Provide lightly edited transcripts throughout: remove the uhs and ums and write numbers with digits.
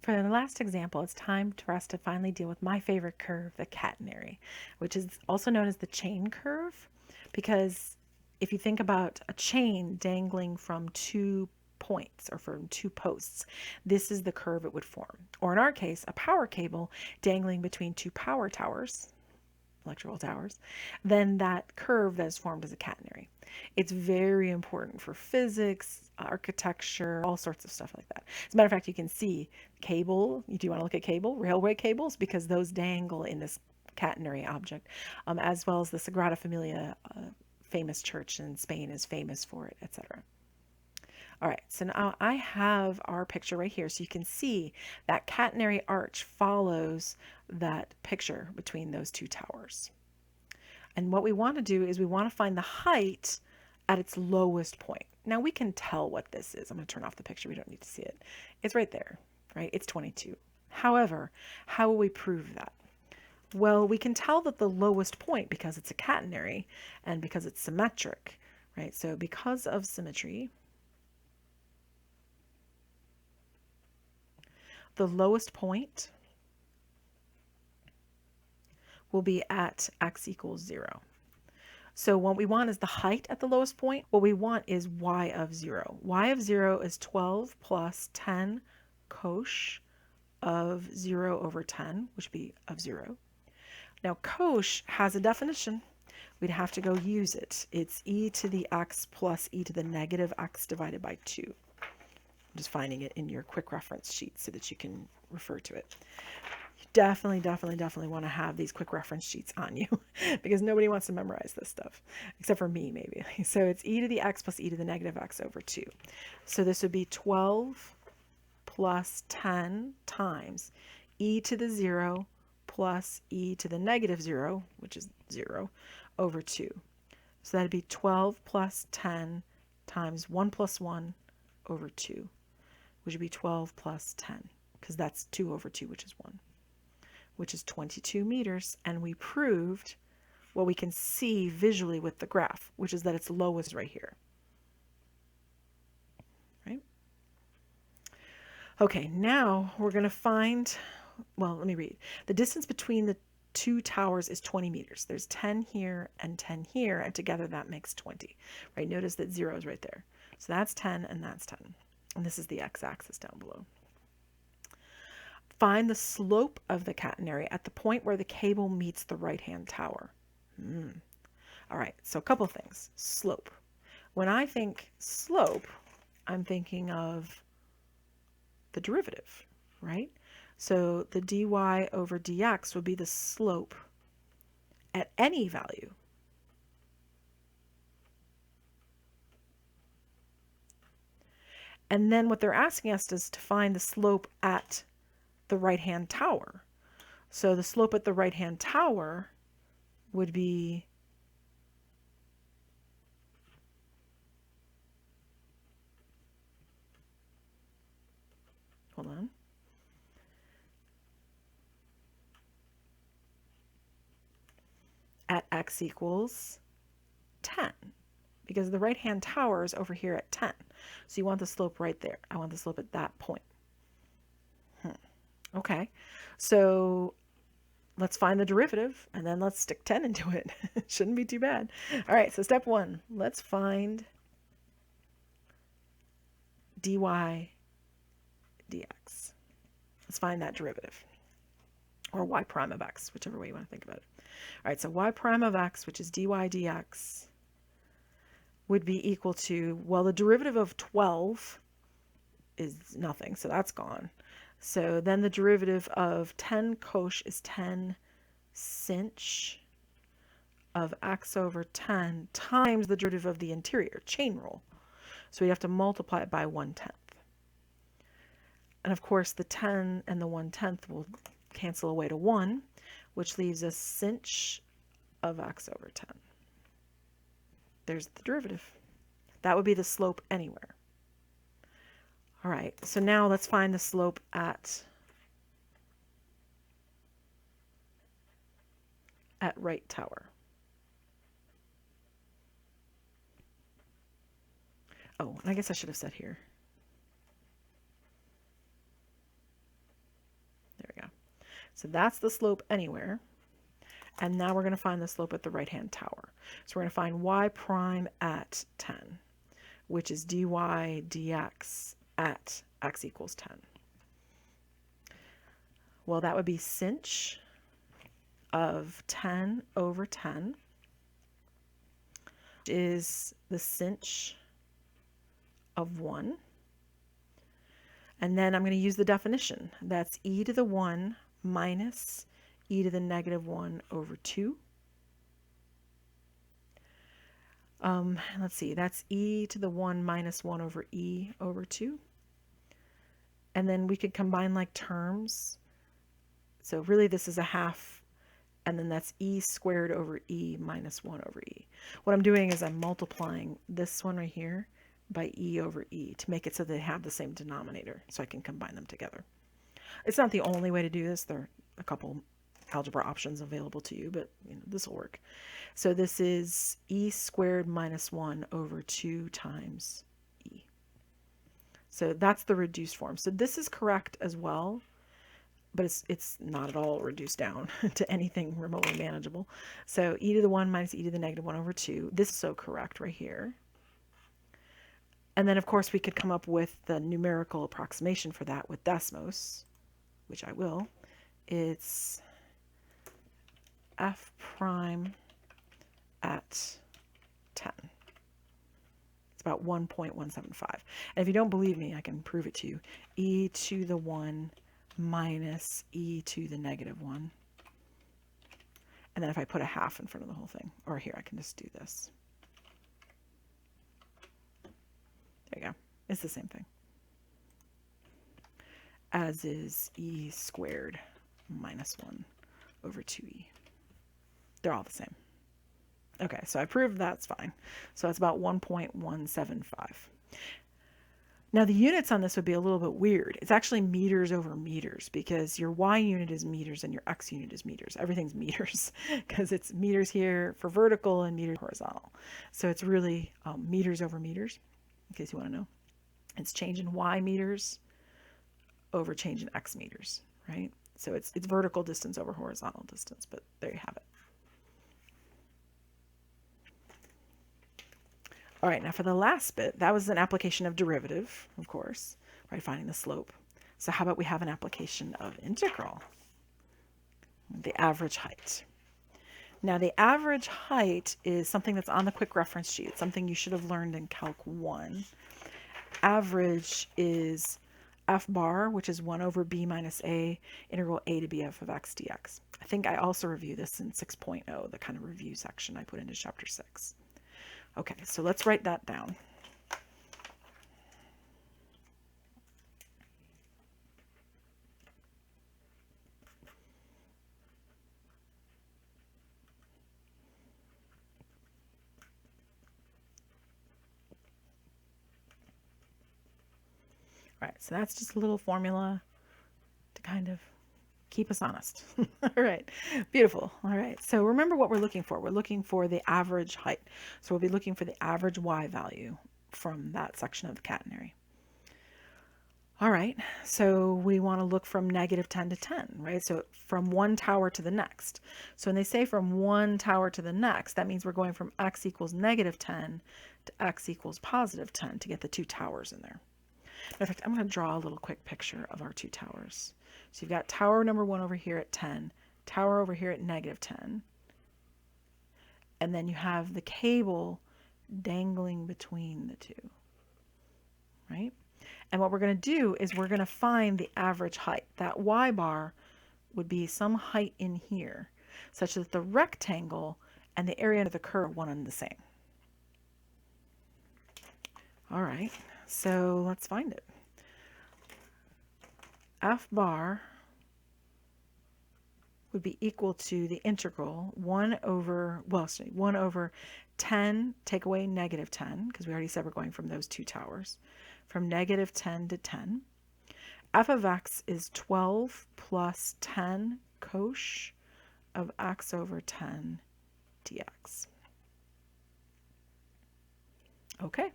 For the last example, it's time for us to finally deal with my favorite curve, the catenary, which is also known as the chain curve, because if you think about a chain dangling from 2 points or from 2 posts, this is the curve it would form. Or in our case, a power cable dangling between 2 power towers, electrical towers, then that curve that is formed is a catenary. It's very important for physics, architecture, all sorts of stuff like that. As a matter of fact, you can see cable. Do you want to look at cable, railway cables, because those dangle in this catenary object, as well as the Sagrada Familia, famous church in Spain is famous for it, etc. All right, so now I have our picture right here, so you can see that catenary arch follows that picture between those 2 towers. And what we want to do is we want to find the height at its lowest point. Now we can tell what this is. I'm going to turn off the picture. We don't need to see it. It's right there, right? It's 22. However, how will we prove that? Well, we can tell that the lowest point, because it's a catenary and because it's symmetric, right? So because of symmetry, the lowest point will be at x equals 0. So what we want is the height at the lowest point. What we want is y of 0. Y of 0 is 12 plus 10 cosh of 0 over 10, which would be of 0. Now cosh has a definition. We'd have to go use it. It's e to the x plus e to the negative x divided by 2. I'm just finding it in your quick reference sheet so that you can refer to it. You definitely want to have these quick reference sheets on you because nobody wants to memorize this stuff, except for me maybe. So it's e to the x plus e to the negative x over 2. So this would be 12 plus 10 times e to the 0 plus e to the negative 0, which is 0, over 2. So that'd be 12 plus 10 times 1 plus 1 over 2, which would be 12 plus 10, because that's 2 over 2, which is 1, which is 22 meters. And we proved what we can see visually with the graph, which is that its lowest right here. Right? Okay, now we're going to find, well, let me read. The distance between the 2 towers is 20 meters. There's 10 here and 10 here, and together that makes 20. Right? Notice that 0 is right there. So that's 10 and that's 10. And this is the x-axis down below. Find the slope of the catenary at the point where the cable meets the right-hand tower. All right, so a couple things. Slope. When I think slope, I'm thinking of the derivative, right? So the dy over dx would be the slope at any value. And then what they're asking us is to find the slope at the right-hand tower. So the slope at the right-hand tower would be at x equals 10, because the right-hand tower is over here at 10. So you want the slope right there. I want the slope at that point. Okay, so let's find the derivative and then let's stick 10 into it. Shouldn't be too bad. All right, so step 1, let's find dy dx. Let's find that derivative, or y prime of x, whichever way you want to think about it. All right, so y prime of x, which is dy dx, would be equal to, well, the derivative of 12 is nothing, so that's gone. So then the derivative of 10 cosh is 10 sinh of x over 10 times the derivative of the interior, chain rule. So we have to multiply it by 1/10. And of course the 10 and the 1/10 will cancel away to 1, which leaves us sinh of x over 10. There's the derivative. That would be the slope anywhere. All right, so now let's find the slope at right tower. Oh, and I guess I should have said here. So that's the slope anywhere. And now we're going to find the slope at the right-hand tower. So we're going to find y prime at 10, which is dy dx at x equals 10. Well, that would be sinh of 10 over 10 is the sinh of 1. And then I'm going to use the definition. That's e to the 1 minus e to the negative 1 over 2. Let's see, that's e to the 1 minus 1 over e over 2. And then we could combine like terms. So really this is a half, and then that's e squared over e minus 1 over e. What I'm doing is I'm multiplying this one right here by e over e to make it so they have the same denominator, so I can combine them together. It's not the only way to do this. There are a couple algebra options available to you, but this will work. So this is e squared minus 1 over 2 times e. So that's the reduced form. So this is correct as well, but it's not at all reduced down to anything remotely manageable. So e to the 1 minus e to the negative 1 over 2. This is so correct right here. And then, of course, we could come up with the numerical approximation for that with Desmos, which I will. It's f prime at 10. It's about 1.175. And if you don't believe me, I can prove it to you. E to the 1 minus e to the negative 1. And then if I put a half in front of the whole thing, or here, I can just do this. There you go. It's the same thing. As is e squared minus 1 over 2e. They're all the same. Okay, so I proved that's fine. So that's about 1.175. Now the units on this would be a little bit weird. It's actually meters over meters, because your y unit is meters and your x unit is meters. Everything's meters because it's meters here for vertical and meters horizontal. So it's really meters over meters, in case you want to know. It's change in y meters over change in x meters, right? So it's vertical distance over horizontal distance, but there you have it. All right, now for the last bit, that was an application of derivative, of course, right, finding the slope. So how about we have an application of integral, the average height. Now the average height is something that's on the quick reference sheet. It's something you should have learned in Calc 1. Average is f bar, which is 1 over b minus a, integral a to bf of x dx. I think I also review this in 6.0, the kind of review section I put into chapter 6. Okay, so let's write that down. All right, so that's just a little formula to kind of keep us honest. All right, beautiful. All right, so remember what we're looking for. We're looking for the average height. So we'll be looking for the average y value from that section of the catenary. All right, so we want to look from negative 10 to 10, right? So from one tower to the next. So when they say from one tower to the next, that means we're going from x equals negative 10 to x equals positive 10 to get the two towers in there. In fact, I'm going to draw a little quick picture of our two towers. So you've got tower number 1 over here at 10, tower over here at negative 10, and then you have the cable dangling between the two, right? And what we're going to do is we're going to find the average height. That y bar would be some height in here, such that the rectangle and the area under the curve are one and the same. All right, so let's find it. F bar would be equal to the integral 1 over 10, take away negative 10, because we already said we're going from those two towers, from negative 10 to 10. F of x is 12 plus 10 cosh of x over 10 dx. Okay.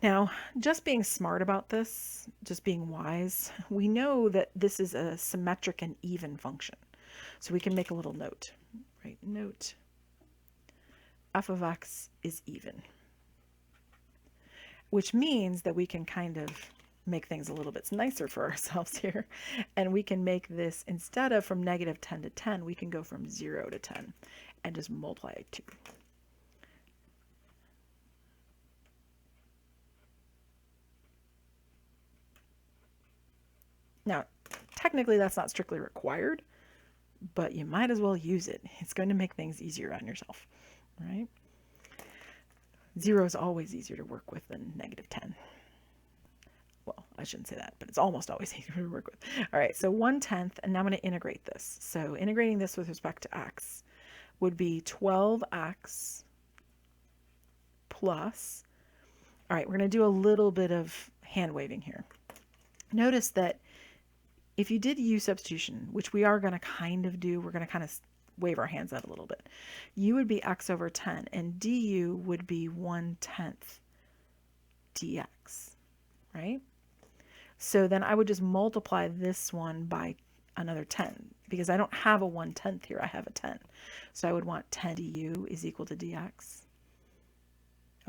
Now, just being smart about this, just being wise, we know that this is a symmetric and even function. So we can make a little note, right? Note, f of x is even, which means that we can kind of make things a little bit nicer for ourselves here. And we can make this, instead of from negative 10 to 10, we can go from 0 to 10 and just multiply it 2. Now, technically that's not strictly required, but you might as well use it. It's going to make things easier on yourself, right? 0 is always easier to work with than negative 10. Well, I shouldn't say that, but it's almost always easier to work with. All right, so 1/10, and now I'm going to integrate this. So integrating this with respect to x would be 12x plus, all right, we're going to do a little bit of hand waving here. Notice that if you did u substitution, which we are going to kind of do, we're going to kind of wave our hands out a little bit. U would be x over 10, and du would be 1/10 dx, right? So then I would just multiply this one by another 10, because I don't have a 1/10 here, I have a 10. So I would want 10 du is equal to dx.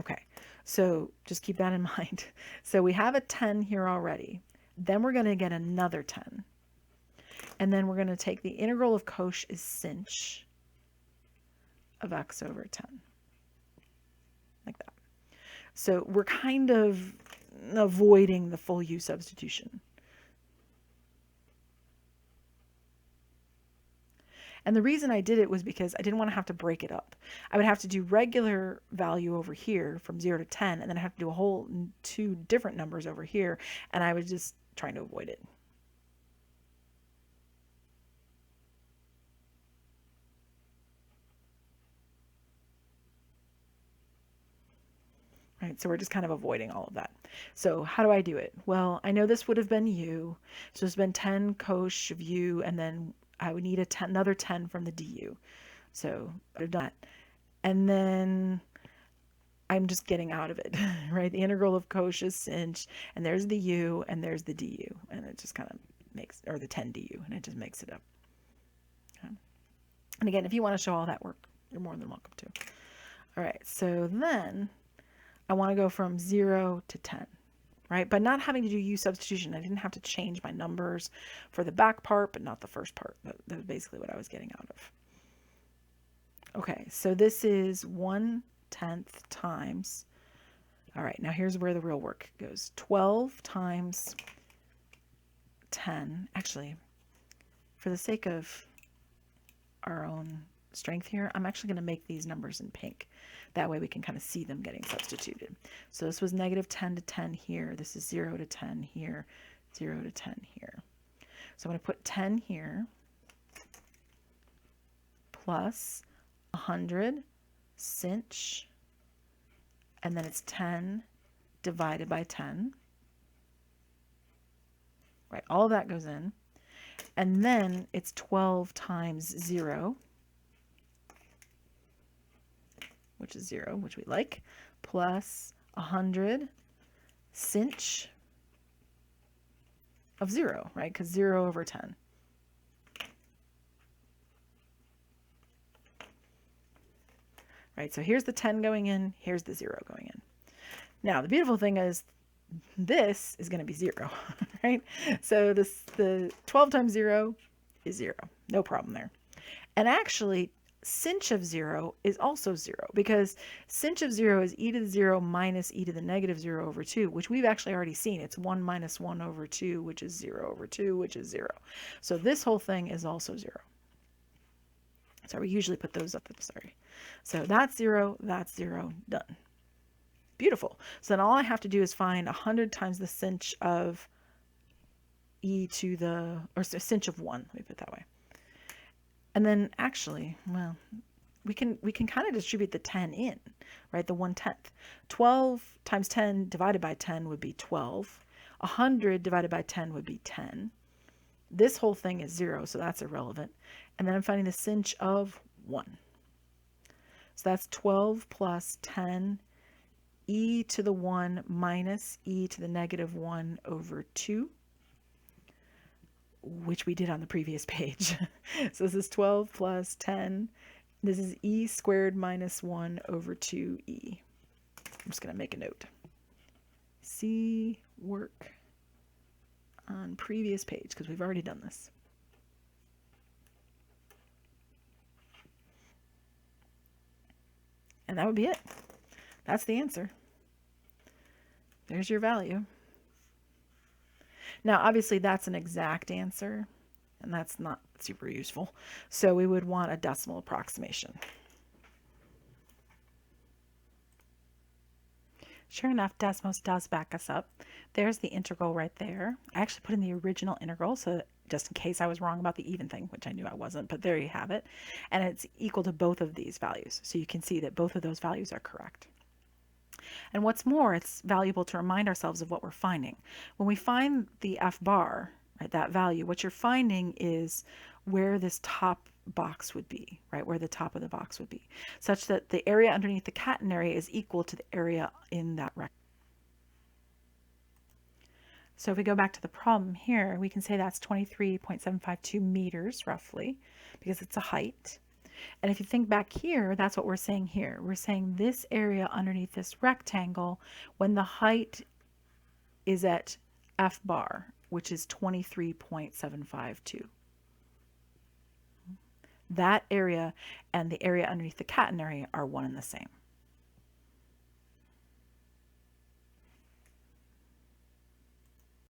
Okay, so just keep that in mind. So we have a 10 here already. Then we're going to get another 10. And then we're going to take the integral of cosh is sinh of x over 10. Like that. So we're kind of avoiding the full u substitution. And the reason I did it was because I didn't want to have to break it up. I would have to do regular value over here from 0 to 10, and then I have to do a whole 2 different numbers over here, and I was just trying to avoid it. Right, so we're just kind of avoiding all of that. So how do I do it? Well, I know this would have been u, so it's been 10 cosh of u, and then I would need another 10 from the du. So I would have done that. And then I'm just getting out of it, right? The integral of cosh is sinh, and there's the u, and there's the du, and it just kind of makes, or the 10 du, and it just makes it up. Okay. And again, if you want to show all that work, you're more than welcome to. All right, so then I want to go from 0 to 10, right? But not having to do u substitution. I didn't have to change my numbers for the back part, but not the first part. That was basically what I was getting out of. Okay, so this is 1/10 times, all right, now here's where the real work goes. 12 times 10, actually, for the sake of our own strength here, I'm actually going to make these numbers in pink. That way we can kind of see them getting substituted. So this was negative 10 to 10 here. This is 0 to 10 here, 0 to 10 here. So I'm going to put 10 here plus 100 sinh, and then it's 10 divided by 10. Right, all of that goes in. And then it's 12 times 0, which is 0, which we like, plus 100 sinh of 0, right? Because 0 over 10. Right, so here's the 10 going in, here's the 0 going in. Now, the beautiful thing is this is going to be 0, right? So the 12 times 0 is 0. No problem there. And actually, sinh of 0 is also 0, because sinh of 0 is e to the 0 minus e to the negative 0 over 2, which we've actually already seen. It's 1 minus 1 over 2, which is 0 over 2, which is 0. So this whole thing is also 0. So we usually put those up, sorry. So that's 0, done. Beautiful. So then all I have to do is find 100 times the sinh of e to the, or sinh of 1, let me put it that way. And then actually, well, we can kind of distribute the 10 in, right? The 1/10. 12 times 10 divided by 10 would be 12. 100 divided by 10 would be 10. This whole thing is 0, so that's irrelevant. And then I'm finding the sinh of 1. So that's 12 plus 10 e to the 1 minus e to the negative 1 over 2, which we did on the previous page. So this is 12 plus 10. This is e squared minus 1 over 2e. I'm just going to make a note. See work on previous page, because we've already done this. And that would be it. That's the answer. There's your value. Now, obviously, that's an exact answer, and that's not super useful. So we would want a decimal approximation. Sure enough, Desmos does back us up. There's the integral right there. I actually put in the original integral, so just in case I was wrong about the even thing, which I knew I wasn't, but there you have it. And it's equal to both of these values. So you can see that both of those values are correct. And what's more, it's valuable to remind ourselves of what we're finding. When we find the f bar, right, that value, what you're finding is where this top box would be, right, where the top of the box would be, such that the area underneath the catenary is equal to the area in that rectangle. So if we go back to the problem here, we can say that's 23.752 meters roughly, because it's a height. And if you think back here, that's what we're saying here. We're saying this area underneath this rectangle, when the height is at f bar, which is 23.752. That area and the area underneath the catenary are one and the same.